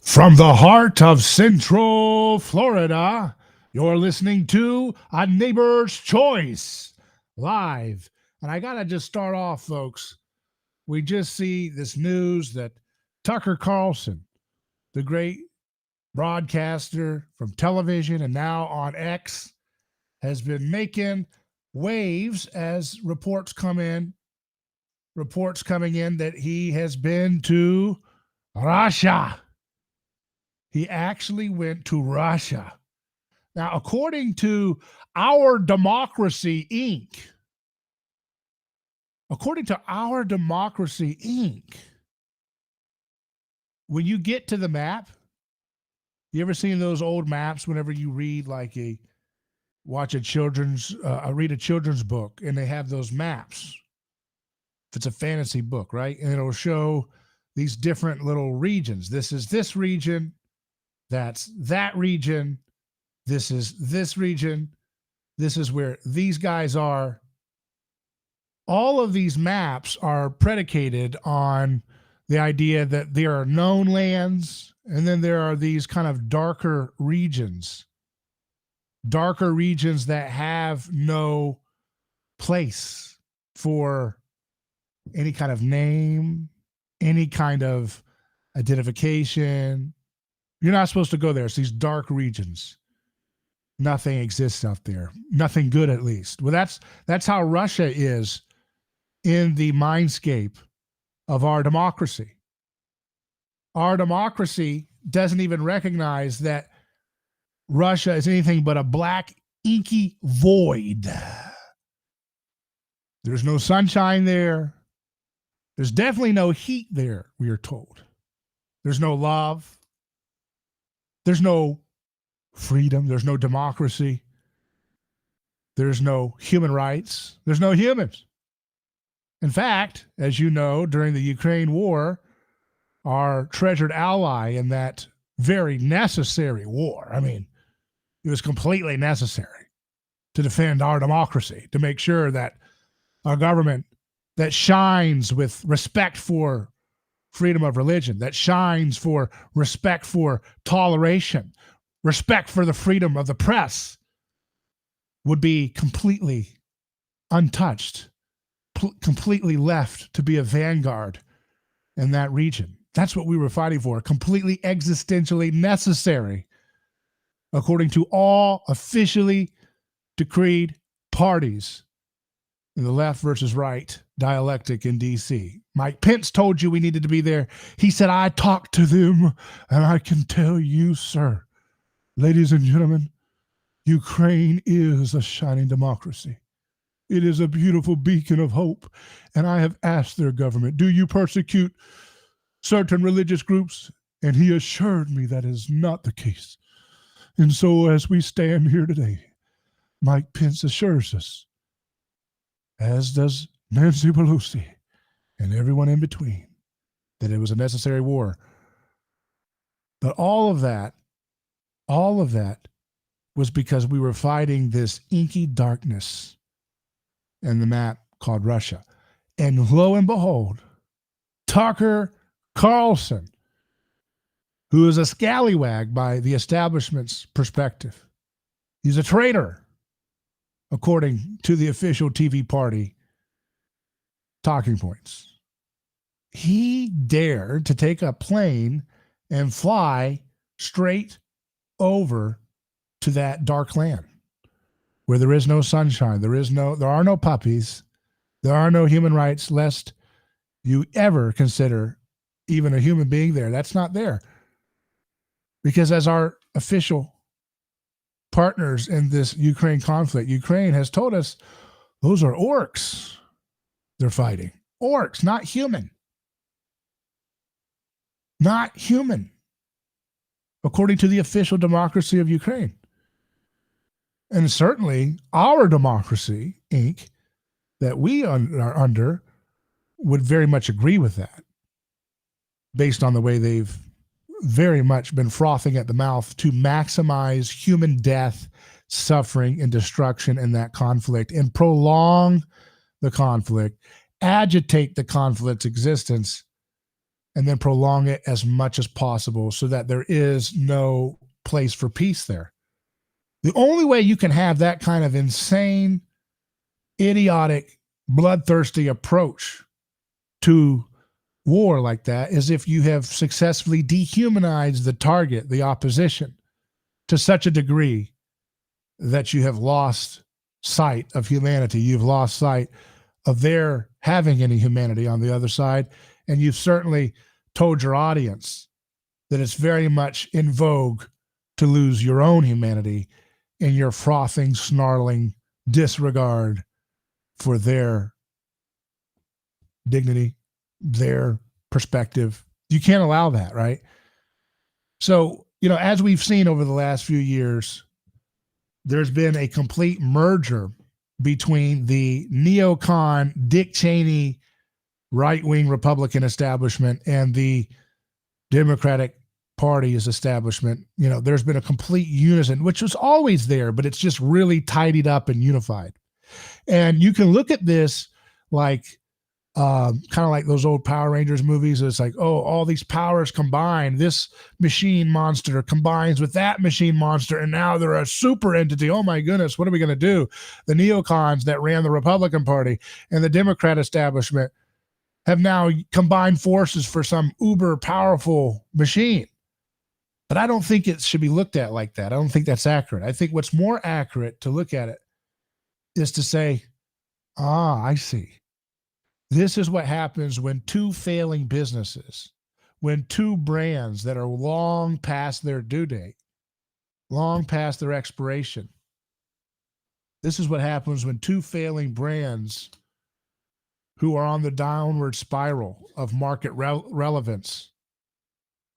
From the heart of Central Florida, you're listening to A Neighbor's Choice live. And I got to just start off, folks. We just see this news that Tucker Carlson, the great broadcaster from television and now on X, has been making waves as reports coming in that he has been to Russia. He actually went to Russia. Now, according to Our Democracy Inc., when you get to the map, you ever seen those old maps whenever you read read a children's book and they have those maps? If it's a fantasy book, right? And it'll show these different little regions. This is this region. That's that region. This is this region. This is where these guys are. All of these maps are predicated on the idea that there are known lands, and then there are these kind of darker regions that have no place for any kind of name, any kind of identification. You're not supposed to go there. It's these dark regions. Nothing exists out there. Nothing good, at least. Well, that's how Russia is in the mindscape of our democracy. Our democracy doesn't even recognize that Russia is anything but a black, inky void. There's no sunshine there. There's definitely no heat there, we are told. There's no love. There's no freedom. There's no democracy. There's no human rights. There's no humans. In fact, as you know, during the Ukraine war, our treasured ally in that very necessary war, it was completely necessary to defend our democracy, to make sure that our government that shines with respect for freedom of religion, that shines for respect for toleration, respect for the freedom of the press, would be completely untouched, completely left to be a vanguard in that region. That's what we were fighting for, completely existentially necessary, according to all officially decreed parties in the left versus right dialectic in D.C. Mike Pence told you we needed to be there. He said, I talked to them, and I can tell you, sir, ladies and gentlemen, Ukraine is a shining democracy. It is a beautiful beacon of hope. And I have asked their government, do you persecute certain religious groups? And he assured me that is not the case. And so as we stand here today, Mike Pence assures us, as does Nancy Pelosi and everyone in between, that it was a necessary war. But all of that was because we were fighting this inky darkness in the map called Russia. And lo and behold, Tucker Carlson, who is a scallywag by the establishment's perspective, he's a traitor, according to the official TV party talking points. He dared to take a plane and fly straight over to that dark land where there is no sunshine, there are no puppies, there are no human rights, lest you ever consider even a human being there. That's not there. Because as our official partners in this Ukraine conflict, Ukraine has told us those are orcs they're fighting. Orcs, not human. Not human, according to the official democracy of Ukraine. And certainly our democracy, Inc., that we are under, would very much agree with that, based on the way they've very much been frothing at the mouth to maximize human death, suffering, and destruction in that conflict, and prolong the conflict, agitate the conflict's existence and then prolong it as much as possible so that there is no place for peace there. The only way you can have that kind of insane, idiotic, bloodthirsty approach to war like that is if you have successfully dehumanized the target, the opposition, to such a degree that you have lost sight of humanity. You've lost sight of their having any humanity on the other side. And you've certainly told your audience that it's very much in vogue to lose your own humanity in your frothing, snarling disregard for their dignity, their perspective. You can't allow that, right? So, as we've seen over the last few years, there's been a complete merger between the neocon Dick Cheney right-wing Republican establishment and the Democratic Party's establishment. There's been a complete unison, which was always there, but it's just really tidied up and unified. And you can look at this like kind of like those old Power Rangers movies. It's like, oh, all these powers combine. This machine monster combines with that machine monster, and now they're a super entity. Oh my goodness, what are we going to do? The neocons that ran the Republican Party and the Democrat establishment have now combined forces for some uber powerful machine. But I don't think it should be looked at like that. I don't think that's accurate. I think what's more accurate to look at it is to say, I see. This is what happens when two failing businesses, when two brands that are long past their due date, long past their expiration. This is what happens when two failing brands who are on the downward spiral of market relevance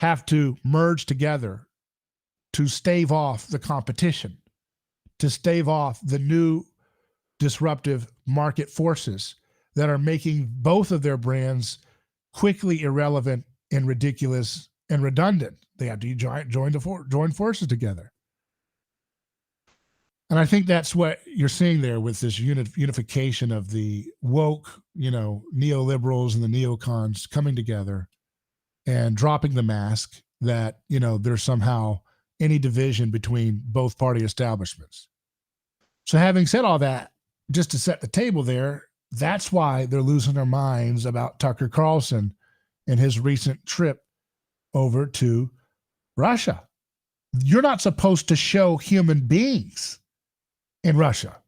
have to merge together to stave off the competition, to stave off the new disruptive market forces that are making both of their brands quickly irrelevant and ridiculous and redundant. They have to join forces together. And I think that's what you're seeing there with this unification of the woke, neoliberals and the neocons coming together and dropping the mask that, there's somehow any division between both party establishments. So having said all that, just to set the table there, that's why they're losing their minds about Tucker Carlson and his recent trip over to Russia. You're not supposed to show human beings in Russia.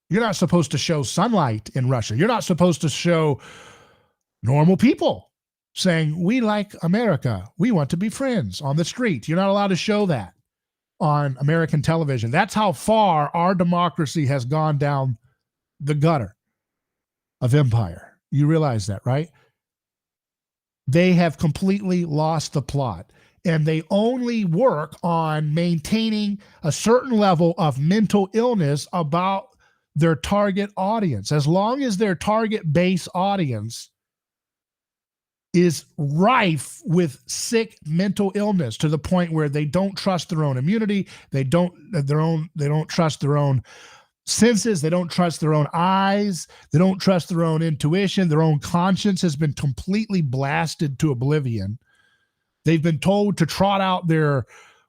You're not supposed to show sunlight in Russia. You're not supposed to show normal people saying, we like America. We want to be friends on the street. You're not allowed to show that on American television. That's how far our democracy has gone down the gutter of empire. You realize that, right? They have completely lost the plot, and they only work on maintaining a certain level of mental illness about their target audience. As long as their target base audience is rife with sick mental illness to the point where they don't trust their own immunity, they don't trust their own senses, they don't trust their own eyes, they don't trust their own intuition, their own conscience has been completely blasted to oblivion. They've been told to trot out their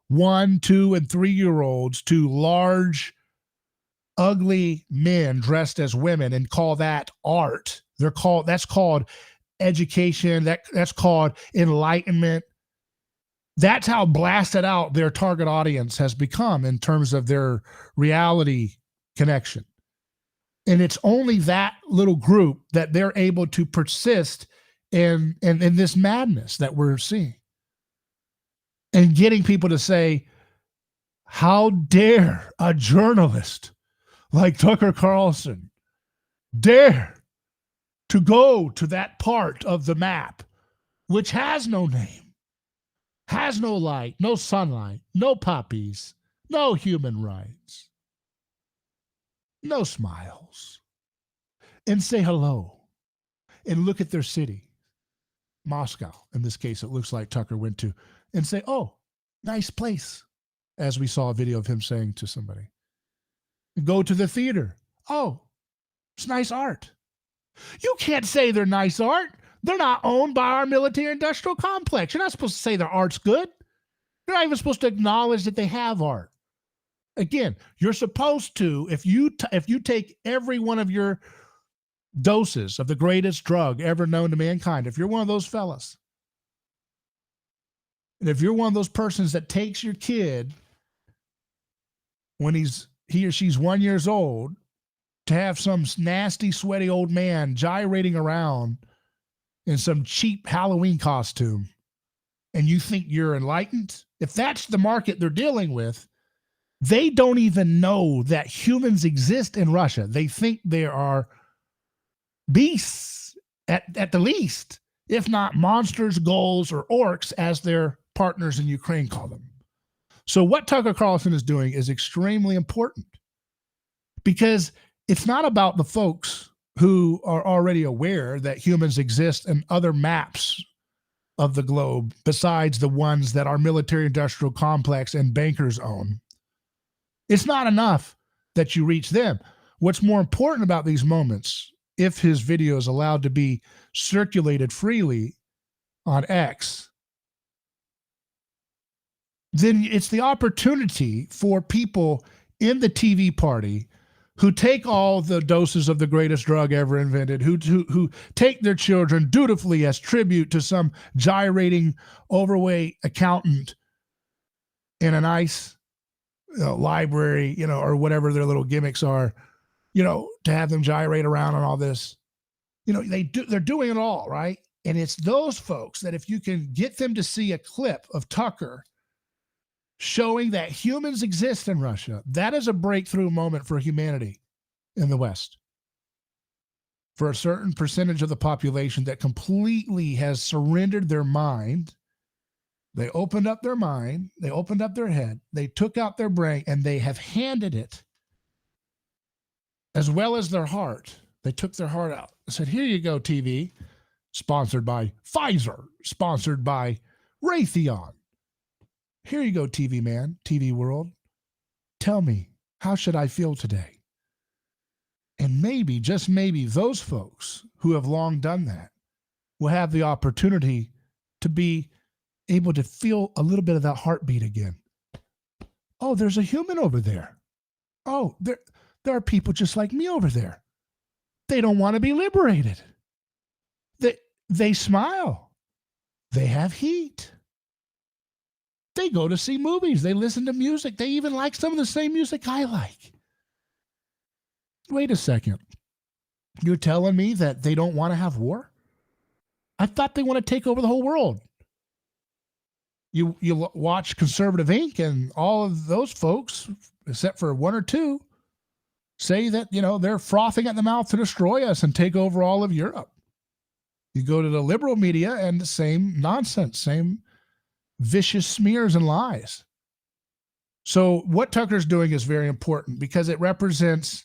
1, 2, and 3-year-olds to large, ugly men dressed as women and call that art. That's called education. That's called enlightenment. That's how blasted out their target audience has become in terms of their reality connection. And it's only that little group that they're able to persist in this madness that we're seeing. And getting people to say, how dare a journalist like Tucker Carlson dare to go to that part of the map which has no name, has no light, no sunlight, no puppies, no human rights, no smiles, and say hello and look at their city, Moscow, in this case, it looks like Tucker went to, and say, oh, nice place, as we saw a video of him saying to somebody. Go to the theater. Oh, it's nice art. You can't say they're nice art. They're not owned by our military industrial complex. You're not supposed to say their art's good. You're not even supposed to acknowledge that they have art. Again, you're supposed to, if you take every one of your doses of the greatest drug ever known to mankind, if you're one of those fellas, and if you're one of those persons that takes your kid when he or she's 1 year old to have some nasty, sweaty old man gyrating around in some cheap Halloween costume, and you think you're enlightened, if that's the market they're dealing with, they don't even know that humans exist in Russia. They think there are beasts at the least, if not monsters, ghouls, or orcs, as their partners in Ukraine call them. So what Tucker Carlson is doing is extremely important, because it's not about the folks who are already aware that humans exist in other maps of the globe besides the ones that our military industrial complex and bankers own. It's not enough that you reach them. What's more important about these moments, if his video is allowed to be circulated freely on X, then it's the opportunity for people in the TV party who take all the doses of the greatest drug ever invented, who take their children dutifully as tribute to some gyrating, overweight accountant in a nice library, or whatever their little gimmicks are, to have them gyrate around on all this. They're doing it all, right? And it's those folks that if you can get them to see a clip of Tucker showing that humans exist in Russia, that is a breakthrough moment for humanity in the West. For a certain percentage of the population that completely has surrendered their mind, they opened up their mind, they opened up their head, they took out their brain, and they have handed it, as well as their heart. They took their heart out. I said, here you go, TV, sponsored by Pfizer, sponsored by Raytheon. Here you go, TV man, TV world. Tell me, how should I feel today? And maybe, just maybe, those folks who have long done that will have the opportunity to be able to feel a little bit of that heartbeat again. Oh, there's a human over there. Oh, there are people just like me over there. They don't want to be liberated. They smile. They have heat. They go to see movies. They listen to music. They even like some of the same music I like. Wait a second. You're telling me that they don't want to have war? I thought they want to take over the whole world. You watch Conservative Inc. and all of those folks, except for one or two, say that, they're frothing at the mouth to destroy us and take over all of Europe. You go to the liberal media and the same nonsense, same vicious smears and lies. So what Tucker's doing is very important because it represents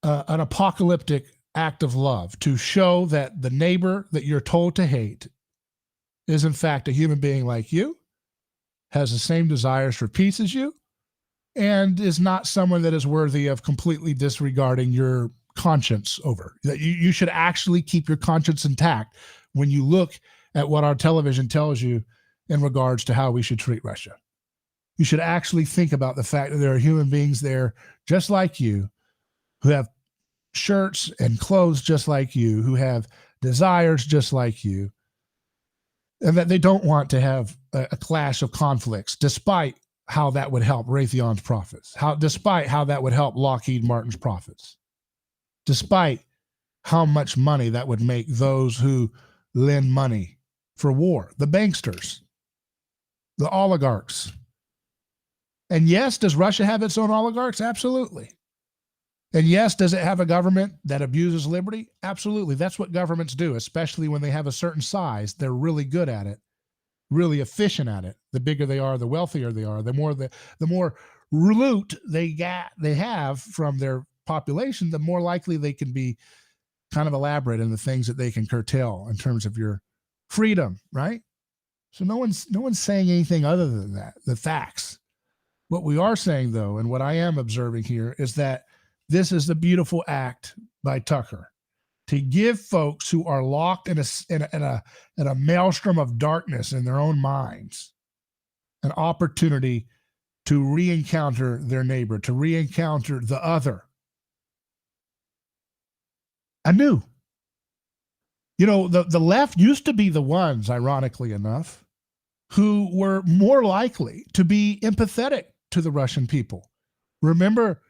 an apocalyptic act of love to show that the neighbor that you're told to hate is in fact a human being like you, has the same desires for peace as you, and is not someone that is worthy of completely disregarding your conscience over. That you should actually keep your conscience intact when you look at what our television tells you in regards to how we should treat Russia. You should actually think about the fact that there are human beings there just like you, who have shirts and clothes just like you, who have desires just like you, and that they don't want to have a clash of conflicts, despite how that would help Raytheon's profits, despite how that would help Lockheed Martin's profits, despite how much money that would make those who lend money for war, the banksters, the oligarchs. And yes, does Russia have its own oligarchs? Absolutely. And yes, does it have a government that abuses liberty? Absolutely. That's what governments do, especially when they have a certain size. They're really good at it, really efficient at it. The bigger they are, the wealthier they are. The more loot they have from their population, the more likely they can be kind of elaborate in the things that they can curtail in terms of your freedom, right? So no one's saying anything other than that, the facts. What we are saying, though, and what I am observing here, is that this is the beautiful act by Tucker. to give folks who are locked in a maelstrom of darkness in their own minds an opportunity to re-encounter their neighbor, to re-encounter the other anew. You know, the left used to be the ones, ironically enough, who were more likely to be empathetic to the Russian people. Remember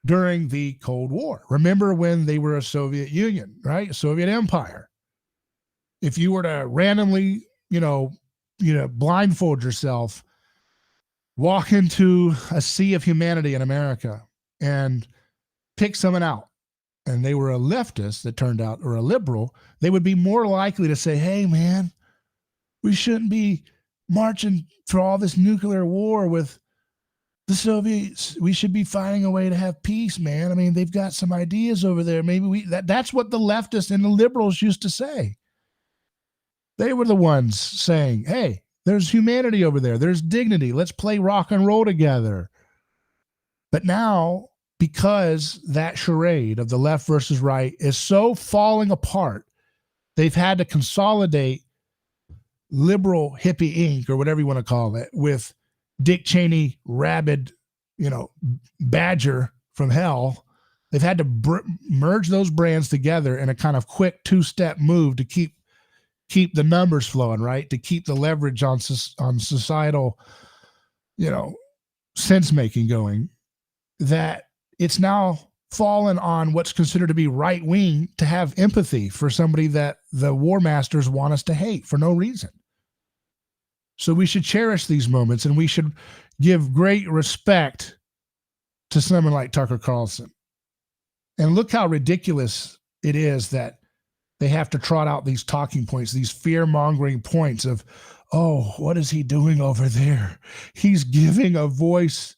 during the Cold War. Remember when they were a Soviet Union, right? Soviet Empire. If you were to randomly, blindfold yourself, walk into a sea of humanity in America and pick someone out, and they were a leftist that turned out, or a liberal, they would be more likely to say, hey, man, we shouldn't be marching for all this nuclear war with the Soviets. We should be finding a way to have peace, man. I mean, they've got some ideas over there. Maybe that's what the leftists and the liberals used to say. They were the ones saying, hey, there's humanity over there. There's dignity. Let's play rock and roll together. But now, because that charade of the left versus right is so falling apart, they've had to consolidate liberal hippie Inc., or whatever you want to call it, with Dick Cheney, rabid, badger from hell. They've had to merge those brands together in a kind of quick two-step move to keep the numbers flowing, right? To keep the leverage on societal, sense-making going. That it's now fallen on what's considered to be right-wing to have empathy for somebody that the war masters want us to hate for no reason. So we should cherish these moments, and we should give great respect to someone like Tucker Carlson. And look how ridiculous it is that they have to trot out these talking points, these fear-mongering points of, oh, what is he doing over there? He's giving a voice,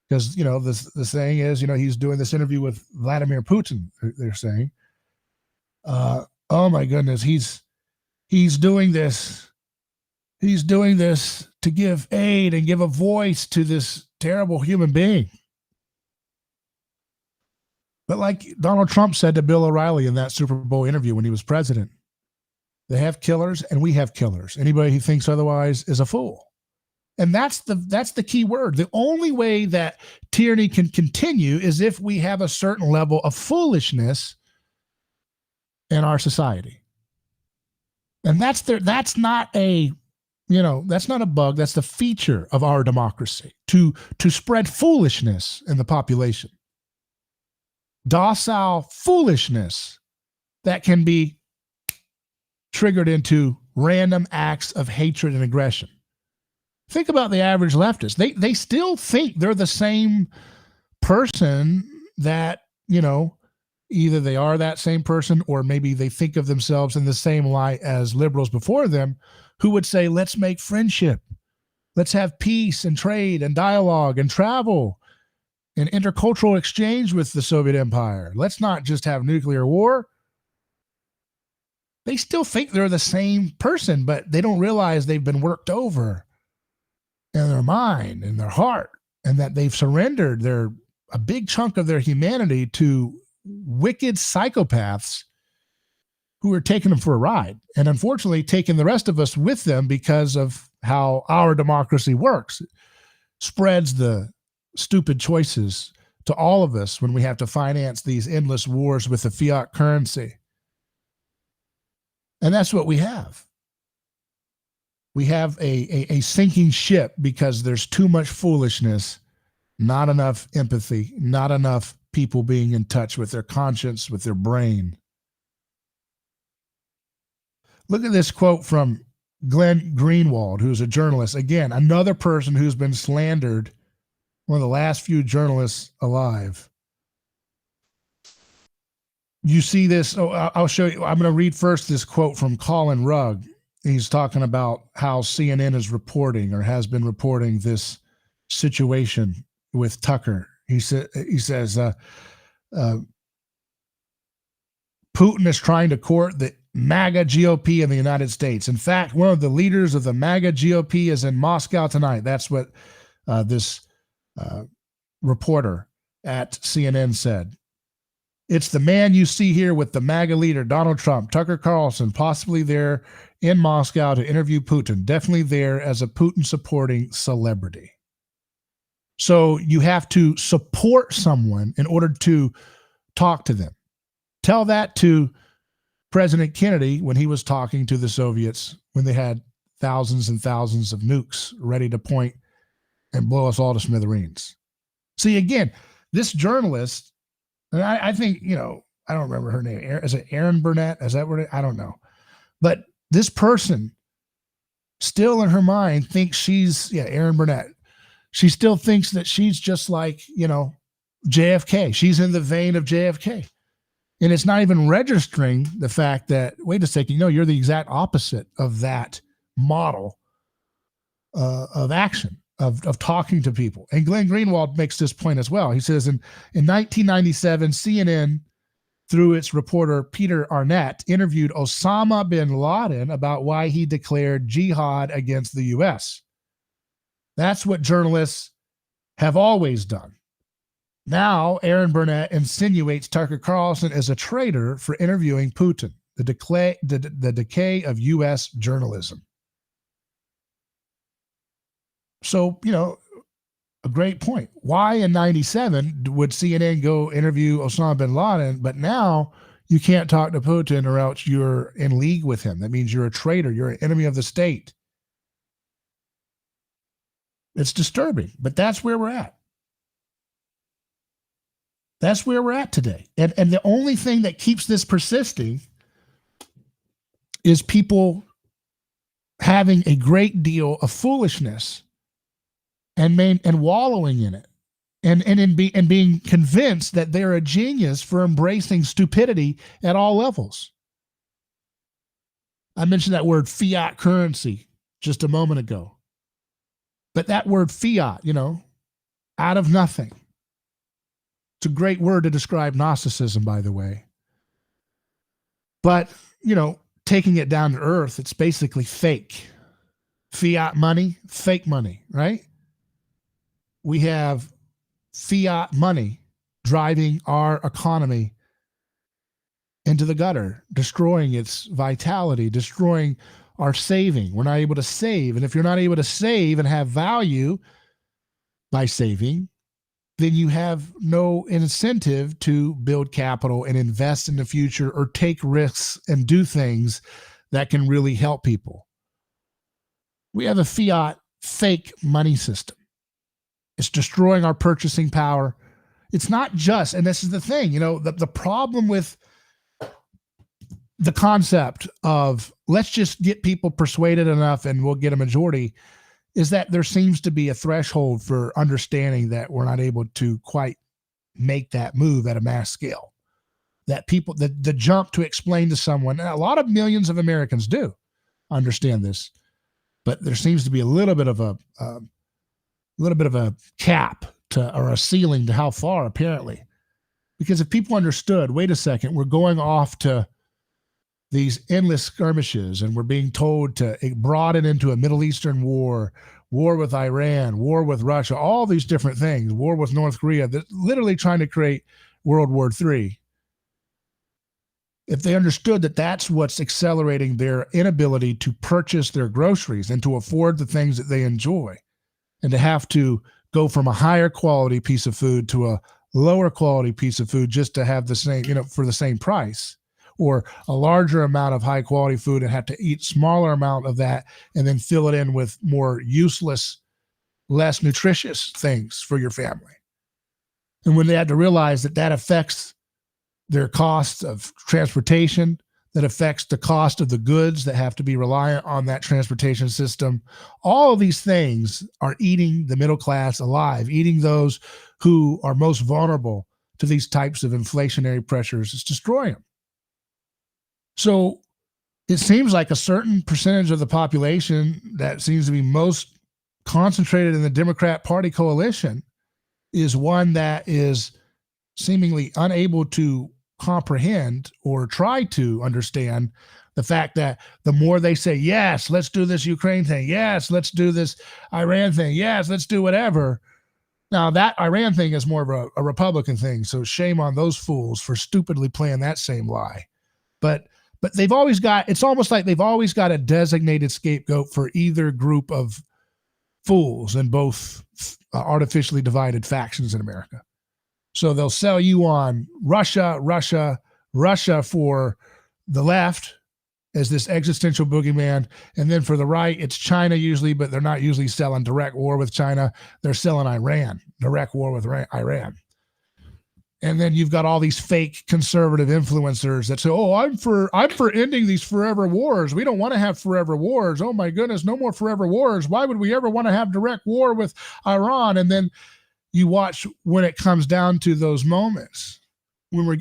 because, the saying is, he's doing this interview with Vladimir Putin, they're saying. Oh my goodness, he's doing this. He's doing this to give aid and give a voice to this terrible human being. But like Donald Trump said to Bill O'Reilly in that Super Bowl interview when he was president, they have killers and we have killers. Anybody who thinks otherwise is a fool. And that's the key word. The only way that tyranny can continue is if we have a certain level of foolishness in our society. And that's not a bug. That's the feature of our democracy, to spread foolishness in the population. Docile foolishness that can be triggered into random acts of hatred and aggression. Think about the average leftist. They still think they're the same person that, either they are that same person, or maybe they think of themselves in the same light as liberals before them, who would say, let's make friendship. Let's have peace and trade and dialogue and travel and intercultural exchange with the Soviet Empire. Let's not just have nuclear war. They still think they're the same person, but they don't realize they've been worked over in their mind, in their heart, and that they've surrendered a big chunk of their humanity to wicked psychopaths who are taking them for a ride, and unfortunately taking the rest of us with them because of how our democracy works. It spreads the stupid choices to all of us when we have to finance these endless wars with the fiat currency. And that's what we have. We have a sinking ship because there's too much foolishness, not enough empathy, not enough people being in touch with their conscience, with their brain. Look at this quote from Glenn Greenwald, who's a journalist. Again, another person who's been slandered, one of the last few journalists alive. You see this. I'll show you. I'm going to read first this quote from Colin Rugg. He's talking about how CNN is reporting, or has been reporting, this situation with Tucker. He says, Putin is trying to court the MAGA GOP in the United States. In fact, one of the leaders of the MAGA GOP is in Moscow tonight. That's what this reporter at CNN said. It's the man you see here with the MAGA leader, Donald Trump, Tucker Carlson, possibly there in Moscow to interview Putin, definitely there as a Putin-supporting celebrity. So you have to support someone in order to talk to them. Tell that to President Kennedy when he was talking to the Soviets when they had thousands and thousands of nukes ready to point and blow us all to smithereens. See, again, this journalist, and I think, I don't remember her name. Is it Erin Burnett? Is that what I don't know. But this person still in her mind thinks she's, Erin Burnett. She still thinks that she's just like, JFK. She's in the vein of JFK. And it's not even registering the fact that, wait a second, you're the exact opposite of that model of action, of talking to people. And Glenn Greenwald makes this point as well. He says in 1997, CNN, through its reporter Peter Arnett, interviewed Osama bin Laden about why he declared jihad against the U.S. That's what journalists have always done. Now, Erin Burnett insinuates Tucker Carlson is a traitor for interviewing Putin, the decay of U.S. journalism. So, a great point. Why in 97 would CNN go interview Osama bin Laden, but now you can't talk to Putin or else you're in league with him? That means you're a traitor. You're an enemy of the state. It's disturbing, but that's where we're at. That's where we're at today. And the only thing that keeps this persisting is people having a great deal of foolishness and wallowing in it and being convinced that they're a genius for embracing stupidity at all levels. I mentioned that word fiat currency just a moment ago. But that word fiat, out of nothing. It's a great word to describe Gnosticism, by the way. But, taking it down to earth, it's basically fake. Fiat money, fake money, right? We have fiat money driving our economy into the gutter, destroying its vitality, destroying our saving. We're not able to save. And if you're not able to save and have value by saving, then you have no incentive to build capital and invest in the future or take risks and do things that can really help people. We have a fiat fake money system. It's destroying our purchasing power. It's not just, and this is the thing, the problem with the concept of let's just get people persuaded enough and we'll get a majority is that there seems to be a threshold for understanding that we're not able to quite make that move at a mass scale. That people, the jump to explain to someone, and a lot of millions of Americans do understand this, but there seems to be a little bit of a cap or a ceiling to how far, apparently. Because if people understood, wait a second, we're going off to these endless skirmishes and we're being told to broaden into a Middle Eastern war with Iran, war with Russia, all these different things, war with North Korea, they're literally trying to create World War III. If they understood that that's what's accelerating their inability to purchase their groceries and to afford the things that they enjoy, and to have to go from a higher quality piece of food to a lower quality piece of food just to have the same, for the same price, or a larger amount of high quality food and have to eat smaller amount of that and then fill it in with more useless, less nutritious things for your family. And when they had to realize that that affects their costs of transportation, that affects the cost of the goods that have to be reliant on that transportation system, all of these things are eating the middle class alive, eating those who are most vulnerable to these types of inflationary pressures. It's destroying them. So it seems like a certain percentage of the population that seems to be most concentrated in the Democrat Party coalition is one that is seemingly unable to comprehend or try to understand the fact that the more they say, yes, let's do this Ukraine thing, yes, let's do this Iran thing, yes, let's do whatever, Now, that Iran thing is more of a Republican thing, so shame on those fools for stupidly playing that same lie. But they've always got, it's almost like they've always got a designated scapegoat for either group of fools in both artificially divided factions in America. So they'll sell you on Russia for the left as this existential boogeyman. And then for the right, it's China usually, but they're not usually selling direct war with China. They're selling Iran, direct war with Iran. And then you've got all these fake conservative influencers that say, "Oh, I'm for ending these forever wars. We don't want to have forever wars. Oh my goodness, no more forever wars. Why would we ever want to have direct war with Iran?" And then you watch when it comes down to those moments when we're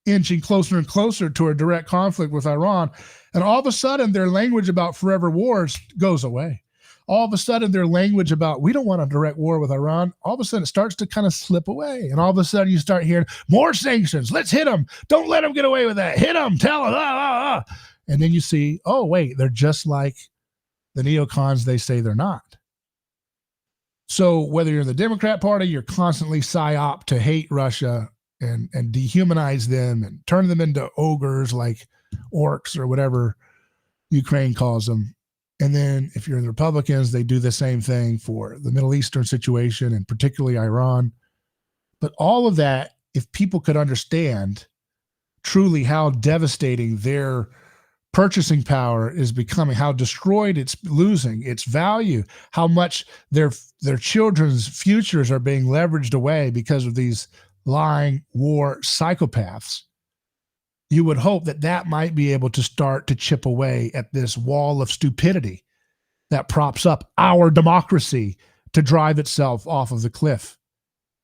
inching closer and closer to a direct conflict with Iran, and all of a sudden their language about forever wars goes away. All of a sudden their language about we don't want a direct war with Iran, all of a sudden it starts to kind of slip away. And all of a sudden you start hearing more sanctions. Let's hit them. Don't let them get away with that. Hit them. Tell them. And then you see, oh, wait, they're just like the neocons they say they're not. So whether you're in the Democrat Party, you're constantly psyop to hate Russia and dehumanize them and turn them into ogres like orcs or whatever Ukraine calls them. And then if you're in the Republicans, they do the same thing for the Middle Eastern situation and particularly Iran. But all of that, if people could understand truly how devastating their purchasing power is becoming, how destroyed it's losing its value, how much their children's futures are being leveraged away because of these lying war psychopaths, you would hope that that might be able to start to chip away at this wall of stupidity that props up our democracy to drive itself off of the cliff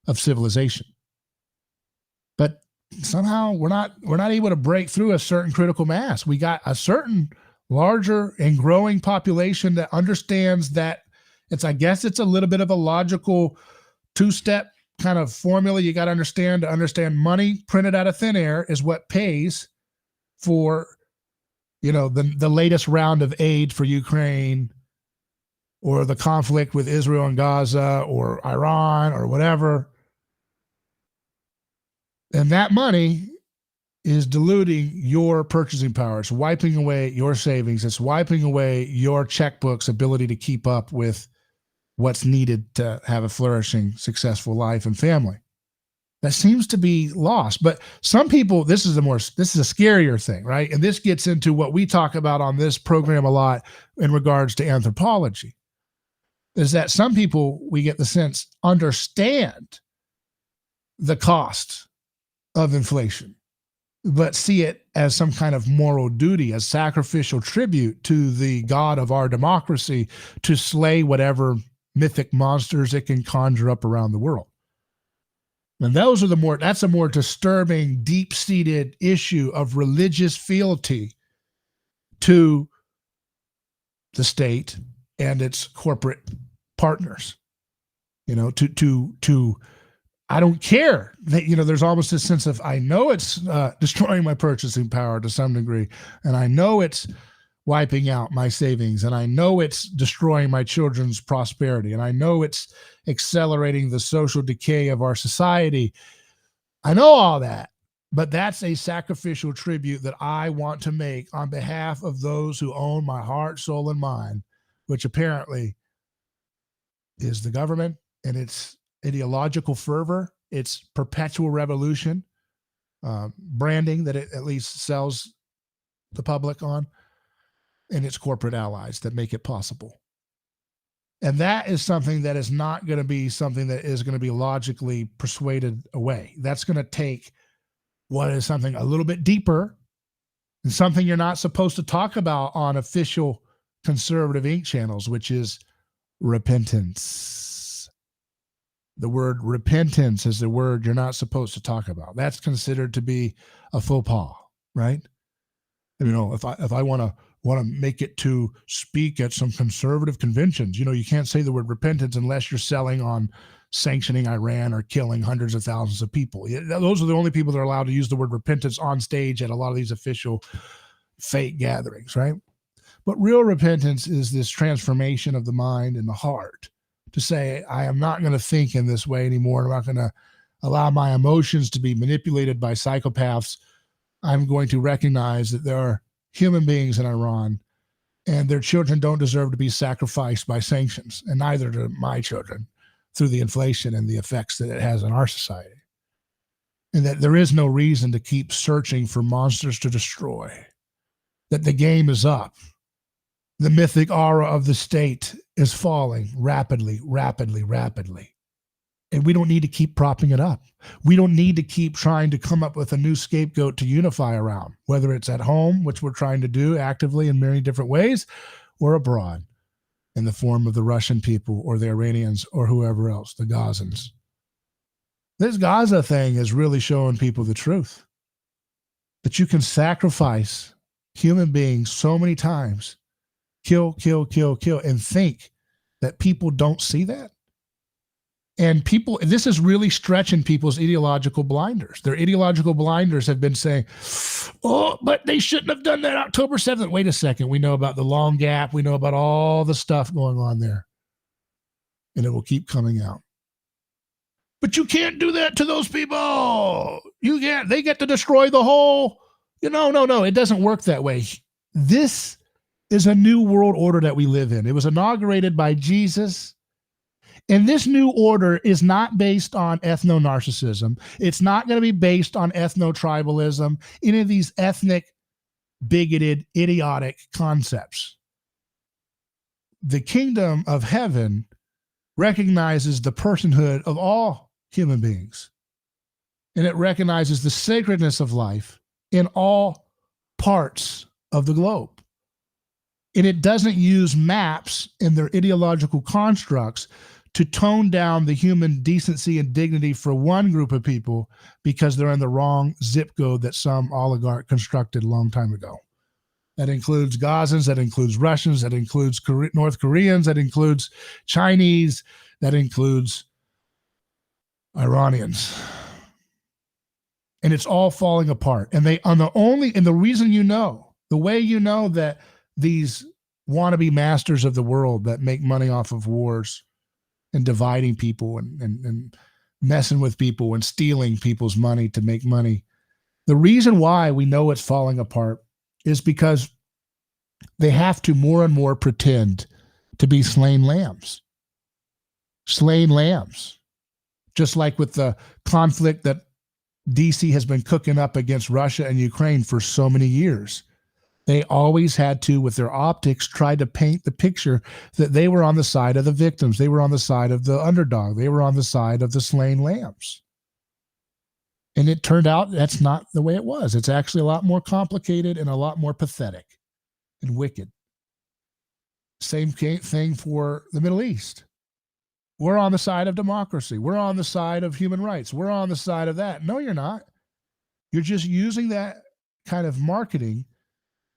of civilization. But somehow we're not able to break through a certain critical mass. We got a certain larger and growing population that understands that I guess it's a little bit of a logical two-step kind of formula you got to understand money printed out of thin air is what pays for, the latest round of aid for Ukraine or the conflict with Israel and Gaza or Iran or whatever. And that money is diluting your purchasing power. It's wiping away your savings. It's wiping away your checkbook's ability to keep up with what's needed to have a flourishing, successful life and family. That seems to be lost. But some people, this is a scarier thing, right? And this gets into what we talk about on this program a lot in regards to anthropology, is that some people, we get the sense, understand the cost of inflation, but see it as some kind of moral duty, as sacrificial tribute to the God of our democracy to slay whatever mythic monsters it can conjure up around the world. And that's a more disturbing, deep-seated issue of religious fealty to the state and its corporate partners. I don't care that, there's almost a sense of, I know it's destroying my purchasing power to some degree, and I know it's wiping out my savings, and I know it's destroying my children's prosperity, and I know it's accelerating the social decay of our society. I know all that, but that's a sacrificial tribute that I want to make on behalf of those who own my heart, soul, and mind, which apparently is the government and its ideological fervor, its perpetual revolution, branding that it at least sells the public on, and its corporate allies that make it possible. And that is something that is not going to be something that is going to be logically persuaded away. That's going to take what is something a little bit deeper and something you're not supposed to talk about on official conservative ink channels, which is repentance. The word repentance is the word you're not supposed to talk about. That's considered to be a faux pas, right? If I want to make it to speak at some conservative conventions, you can't say the word repentance unless you're selling on sanctioning Iran or killing hundreds of thousands of people. Those are the only people that are allowed to use the word repentance on stage at a lot of these official fake gatherings, right? But real repentance is this transformation of the mind and the heart to say, I am not going to think in this way anymore. I'm not going to allow my emotions to be manipulated by psychopaths. I'm going to recognize that there are human beings in Iran and their children don't deserve to be sacrificed by sanctions, and neither do my children through the inflation and the effects that it has on our society. And that there is no reason to keep searching for monsters to destroy, that the game is up. The mythic aura of the state is falling rapidly, rapidly, rapidly. And we don't need to keep propping it up. We don't need to keep trying to come up with a new scapegoat to unify around, whether it's at home, which we're trying to do actively in many different ways, or abroad in the form of the Russian people or the Iranians or whoever else, the Gazans. This Gaza thing is really showing people the truth, that you can sacrifice human beings so many times, kill, kill, kill, kill, and think that people don't see that. And people, this is really stretching people's ideological blinders. Their ideological blinders have been saying, oh, but they shouldn't have done that October 7th. Wait a second. We know about the long gap. We know about all the stuff going on there. And it will keep coming out. But you can't do that to those people. You can't. They get to destroy the whole. No. It doesn't work that way. This is a new world order that we live in. It was inaugurated by Jesus. And this new order is not based on ethno-narcissism. It's not going to be based on ethno-tribalism, any of these ethnic, bigoted, idiotic concepts. The kingdom of heaven recognizes the personhood of all human beings. And it recognizes the sacredness of life in all parts of the globe. And it doesn't use maps and their ideological constructs to tone down the human decency and dignity for one group of people because they're in the wrong zip code that some oligarch constructed a long time ago. That includes Gazans, that includes Russians, that includes North Koreans, that includes Chinese, that includes Iranians. And it's all falling apart. And the reason the way you know that these wannabe masters of the world that make money off of wars and dividing people and messing with people and stealing people's money to make money. The reason why we know it's falling apart is because they have to more and more pretend to be slain lambs. Slain lambs. Just like with the conflict that DC has been cooking up against Russia and Ukraine for so many years. They always had to, with their optics, try to paint the picture that they were on the side of the victims. They were on the side of the underdog. They were on the side of the slain lambs. And it turned out that's not the way it was. It's actually a lot more complicated and a lot more pathetic and wicked. Same thing for the Middle East. We're on the side of democracy. We're on the side of human rights. We're on the side of that. No, you're not. You're just using that kind of marketing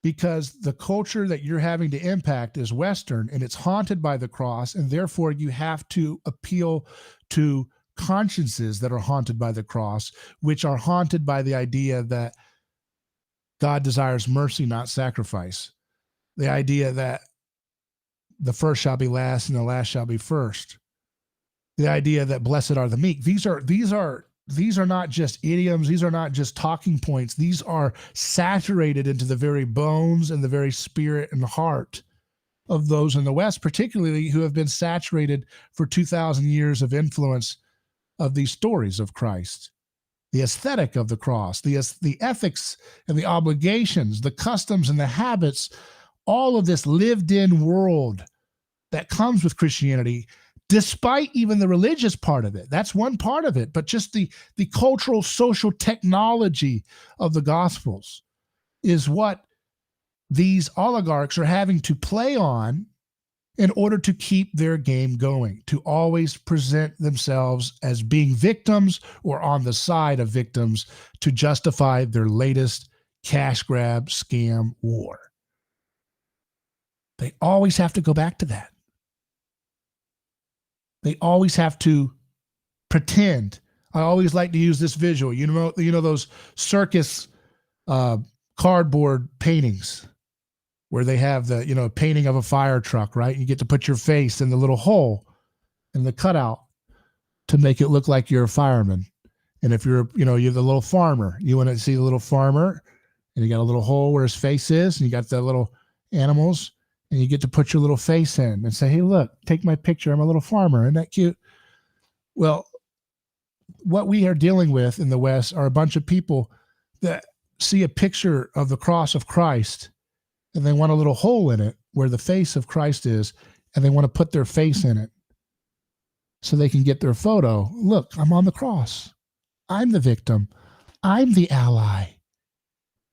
because the culture that you're having to impact is Western and it's haunted by the cross, and therefore you have to appeal to consciences that are haunted by the cross, which are haunted by the idea that God desires mercy, not sacrifice. The idea that the first shall be last and the last shall be first. The idea that blessed are the meek. These are not just idioms. These are not just talking points. These are saturated into the very bones and the very spirit and heart of those in the West, particularly who have been saturated for 2,000 years of influence of these stories of Christ. The aesthetic of the cross, the ethics and the obligations, the customs and the habits, all of this lived in world that comes with Christianity, despite even the religious part of it. That's one part of it, but just the cultural, social technology of the Gospels is what these oligarchs are having to play on in order to keep their game going, to always present themselves as being victims or on the side of victims to justify their latest cash grab scam war. They always have to go back to that. They always have to pretend. I always like to use this visual. You know those circus cardboard paintings where they have the painting of a fire truck, right? You get to put your face in the little hole. and the cutout to make it look like you're a fireman. And if you're the little farmer, you want to see the little farmer, and you got a little hole where his face is, and you got the little animals, and you get to put your little face in and say, hey, look, take my picture. I'm a little farmer. Isn't that cute? Well, what we are dealing with in the West are a bunch of people that see a picture of the cross of Christ, and they want a little hole in it where the face of Christ is, and they want to put their face in it so they can get their photo. Look, I'm on the cross. I'm the victim. I'm the ally.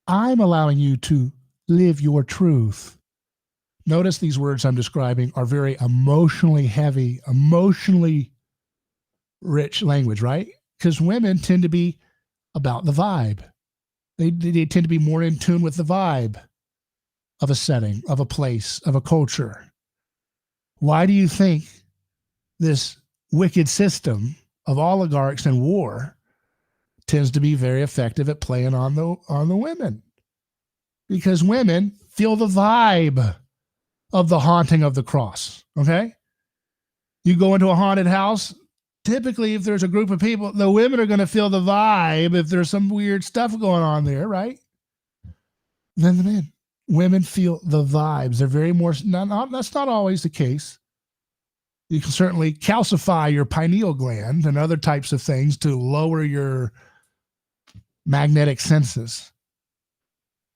I'm allowing you to live your truth. Notice these words I'm describing are very emotionally heavy, emotionally rich language, right? Because women tend to be about the vibe. They tend to be more in tune with the vibe of a setting, of a place, of a culture. Why do you think this wicked system of oligarchs and war tends to be very effective at playing on the women? Because women feel the vibe of the haunting of the cross, okay? You go into a haunted house, typically if there's a group of people, the women are going to feel the vibe if there's some weird stuff going on there, right? Then the men. Women feel the vibes. They're very more, that's not always the case. You can certainly calcify your pineal gland and other types of things to lower your magnetic senses.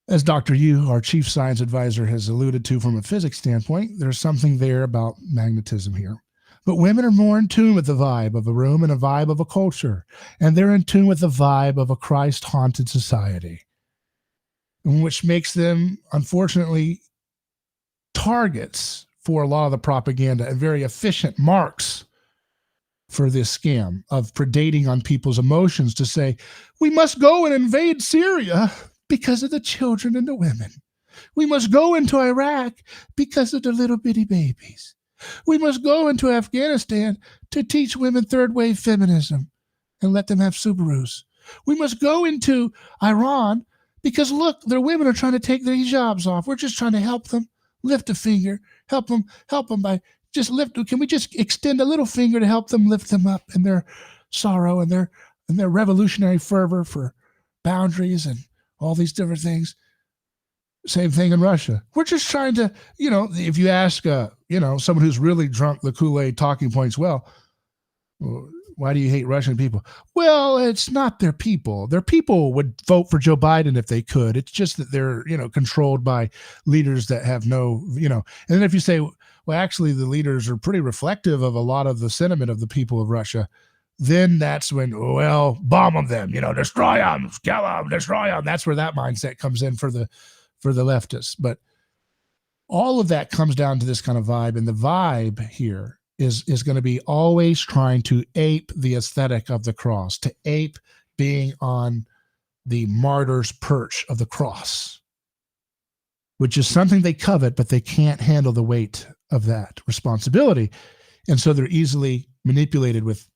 As Dr. Yu, our chief science advisor, has alluded to from a physics standpoint, there's something there about magnetism here. But women are more in tune with the vibe of a room and a vibe of a culture. And they're in tune with the vibe of a Christ-haunted society, which makes them, unfortunately, targets for a lot of the propaganda and very efficient marks for this scam of predating on people's emotions to say, we must go and invade Syria because of the children and the women. We must go into Iraq because of the little bitty babies. We must go into Afghanistan to teach women third-wave feminism and let them have Subarus. We must go into Iran because, look, their women are trying to take their hijabs off. We're just trying to help them, lift a finger, help them by just lift. Can we just extend a little finger to help them lift them up in their sorrow and their revolutionary fervor for boundaries and all these different things? Same thing in Russia. We're just trying to, if you ask, someone who's really drunk the Kool-Aid talking points, well, why do you hate Russian people? Well, it's not their people. Their people would vote for Joe Biden if they could. It's just that they're, controlled by leaders that have no, and then if you say, well, actually the leaders are pretty reflective of a lot of the sentiment of the people of Russia, then that's when, well, bomb them, destroy them, kill them, destroy them. That's where that mindset comes in for the leftists. But all of that comes down to this kind of vibe. And the vibe here is going to be always trying to ape the aesthetic of the cross, to ape being on the martyr's perch of the cross, which is something they covet, but they can't handle the weight of that responsibility. And so they're easily manipulated with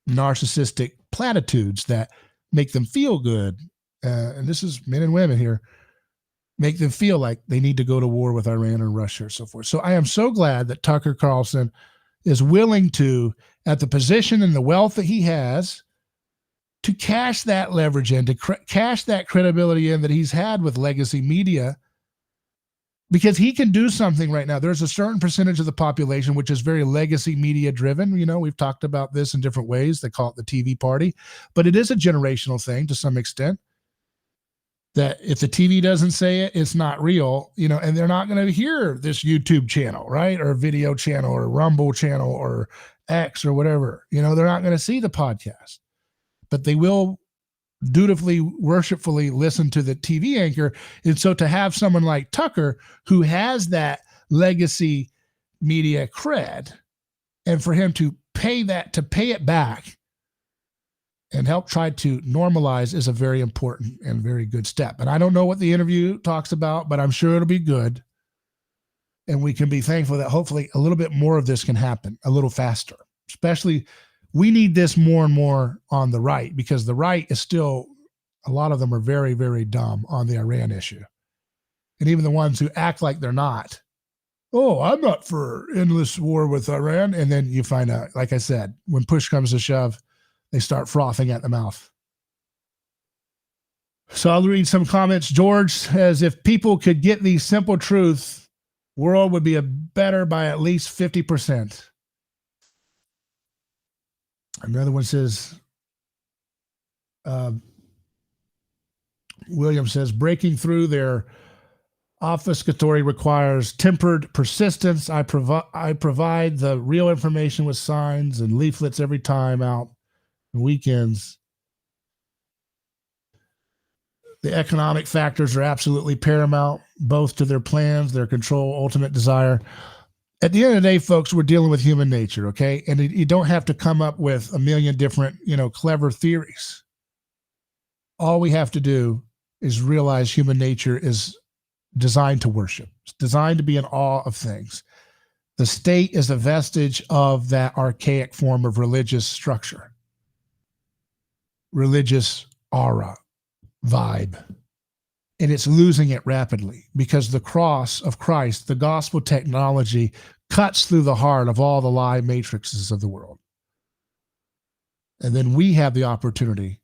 narcissistic platitudes that make them feel good. And this is men and women here, make them feel like they need to go to war with Iran or Russia or so forth. So I am so glad that Tucker Carlson is willing to, at the position and the wealth that he has, to cash that leverage in, to cash that credibility in that he's had with legacy media, because he can do something right now. There's a certain percentage of the population which is very legacy media driven. We've talked about this in different ways. They call it the TV party, but it is a generational thing to some extent. That if the TV doesn't say it, it's not real, and they're not going to hear this YouTube channel, right? Or video channel or Rumble channel or X or whatever, they're not going to see the podcast, but they will dutifully, worshipfully listen to the TV anchor. And so to have someone like Tucker who has that legacy media cred, and for him to pay it back and help try to normalize is a very important and very good step. And I don't know what the interview talks about, but I'm sure it'll be good. And we can be thankful that hopefully a little bit more of this can happen a little faster. Especially, we need this more and more on the right, because the right is still, a lot of them are very, very dumb on the Iran issue. And even the ones who act like they're not, oh, I'm not for endless war with Iran. And then you find out, like I said, when push comes to shove, they start frothing at the mouth. So I'll read some comments. George says, if people could get these simple truths, world would be better by at least 50%. Another one says, William says, breaking through their obfuscatory requires tempered persistence. I provide the real information with signs and leaflets every time out on weekends. The economic factors are absolutely paramount, both to their plans, their control, ultimate desire. At the end of the day, folks, we're dealing with human nature, okay? And you don't have to come up with a million different, clever theories. All we have to do is realize human nature is designed to worship. It's designed to be in awe of things. The state is a vestige of that archaic form of religious structure, religious aura, vibe. And it's losing it rapidly because the cross of Christ, the gospel technology, cuts through the heart of all the lie matrices of the world. And then we have the opportunity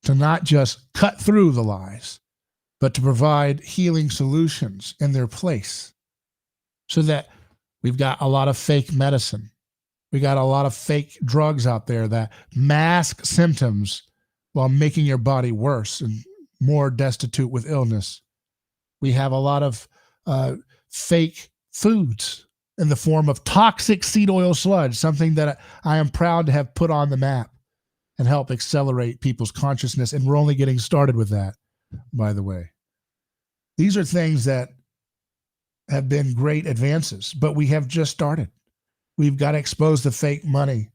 to not just cut through the lies, but to provide healing solutions in their place, so that we've got a lot of fake medicine. We got a lot of fake drugs out there that mask symptoms while making your body worse and more destitute with illness. We have a lot of fake foods in the form of toxic seed oil sludge, something that I am proud to have put on the map and help accelerate people's consciousness. And we're only getting started with that, by the way. These are things that have been great advances, but we have just started. We've got to expose the fake money,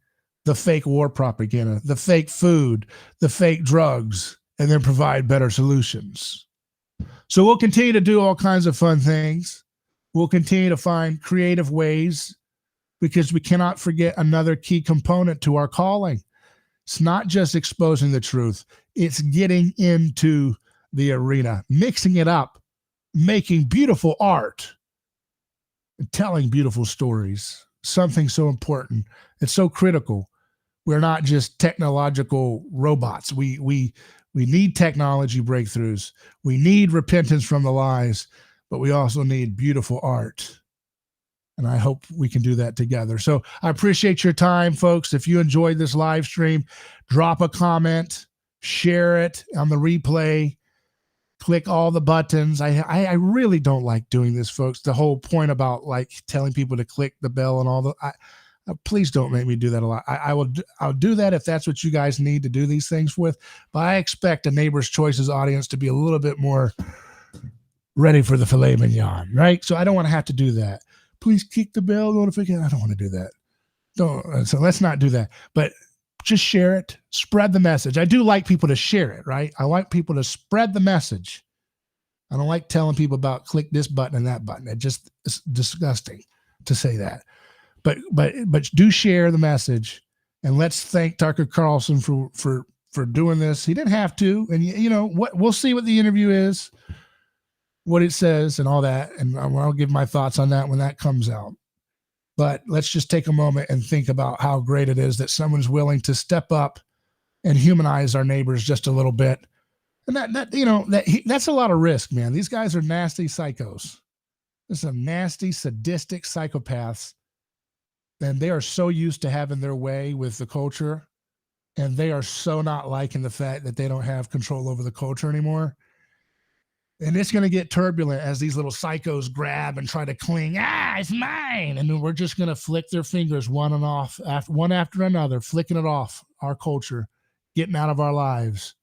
the fake war propaganda, the fake food, the fake drugs, and then provide better solutions. So we'll continue to do all kinds of fun things. We'll continue to find creative ways, because we cannot forget another key component to our calling. It's not just exposing the truth. It's getting into the arena, mixing it up, making beautiful art, and telling beautiful stories. Something so important. It's so critical. We're not just technological robots. We need technology breakthroughs. We need repentance from the lies, but we also need beautiful art. And I hope we can do that together. So I appreciate your time, folks. If you enjoyed this live stream, drop a comment, share it on the replay, click all the buttons. I really don't like doing this, folks. The whole point about like telling people to click the bell and all the, please don't make me do that a lot. I'll do that if that's what you guys need to do these things with. But I expect a Neighbor's Choices audience to be a little bit more ready for the filet mignon, right? So I don't want to have to do that. Please click the bell notification. I don't want to do that. So let's not do that. But just share it. Spread the message. I do like people to share it, right? I like people to spread the message. I don't like telling people about click this button and that button. It's disgusting to say that. But do share the message, and let's thank Tucker Carlson for doing this. He didn't have to, and what, we'll see what the interview is, what it says, and all that, and I'll give my thoughts on that when that comes out. But let's just take a moment and think about how great it is that someone's willing to step up and humanize our neighbors just a little bit, and that's a lot of risk, man. These guys are nasty psychos. There's some nasty, sadistic psychopaths. And they are so used to having their way with the culture, and they are so not liking the fact that they don't have control over the culture anymore. And it's going to get turbulent as these little psychos grab and try to cling. It's mine. And then we're just going to flick their fingers one after another, flicking it off our culture, getting out of our lives.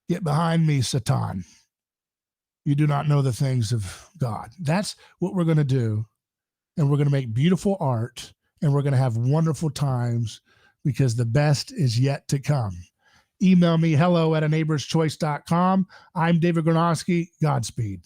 Get behind me, Satan. You do not know the things of God. That's what we're going to do. And we're going to make beautiful art. And we're going to have wonderful times, because the best is yet to come. Email me, hello@aneighborschoice.com. I'm David Gornoski. Godspeed.